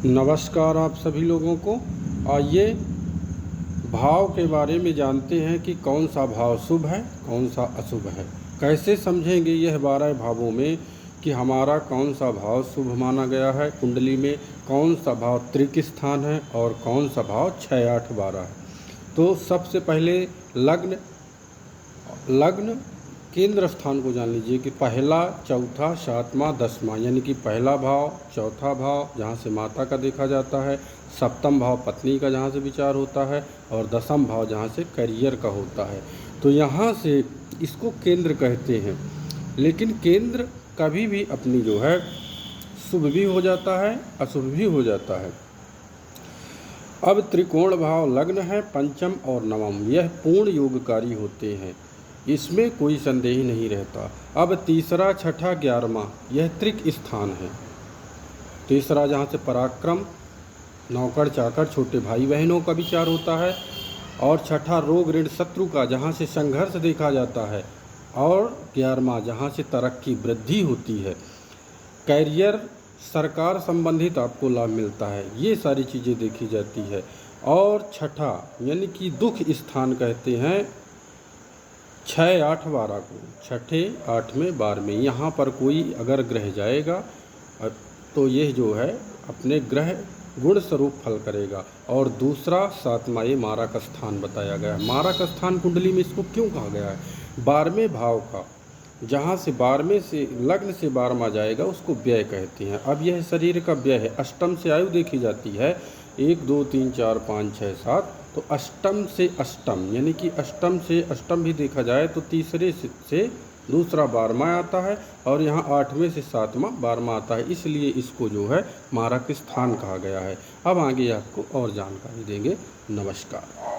नमस्कार आप सभी लोगों को। आइए भाव के बारे में जानते हैं कि कौन सा भाव शुभ है, कौन सा अशुभ है। कैसे समझेंगे यह 12 भावों में कि हमारा कौन सा भाव शुभ माना गया है, कुंडली में कौन सा भाव त्रिक स्थान है और कौन सा भाव 6, 8, 12 है। तो सबसे पहले लग्न केंद्र स्थान को जान लीजिए कि पहला, चौथा, सातवां, दसवां, यानी कि पहला भाव, चौथा भाव जहाँ से माता का देखा जाता है, सप्तम भाव पत्नी का जहाँ से विचार होता है और दसम भाव जहाँ से करियर का होता है। तो यहाँ से इसको केंद्र कहते हैं। लेकिन केंद्र कभी भी अपनी जो है शुभ भी हो जाता है, अशुभ भी हो जाता है। अब त्रिकोण भाव लग्न है, पंचम और नवम, यह पूर्ण योगकारी होते हैं, इसमें कोई संदेह नहीं रहता। अब तीसरा, छठा, 11वां यह त्रिक स्थान है। तीसरा जहाँ से पराक्रम, नौकर चाकर, छोटे भाई बहनों का विचार होता है। और छठा रोग ऋण शत्रु का जहाँ से संघर्ष देखा जाता है। और 11वां जहाँ से तरक्की वृद्धि होती है, कैरियर, सरकार संबंधित आपको लाभ मिलता है, ये सारी चीज़ें देखी जाती है। और छठा यानी कि दुख स्थान कहते हैं 6, 8, 12 को, छठे, 8वें, 12वें, यहाँ पर कोई अगर ग्रह जाएगा तो यह जो है अपने ग्रह गुण स्वरूप फल करेगा। और दूसरा, 7वां, ये मारक स्थान बताया गया है। मारक स्थान कुंडली में इसको क्यों कहा गया है? 12वें भाव का जहाँ से 12वें से लग्न से 12वां जाएगा उसको व्यय कहते हैं। अब यह शरीर का व्यय है। अष्टम से आयु देखी जाती है, 1, 2, 3, 4, 5, 6, 7। तो अष्टम से अष्टम यानी कि अष्टम से अष्टम भी देखा जाए तो तीसरे से दूसरा 12वां आता है और यहाँ 8वें से 7वां 12वां आता है, इसलिए इसको जो है मारक स्थान कहा गया है। अब आगे आपको और जानकारी देंगे। नमस्कार।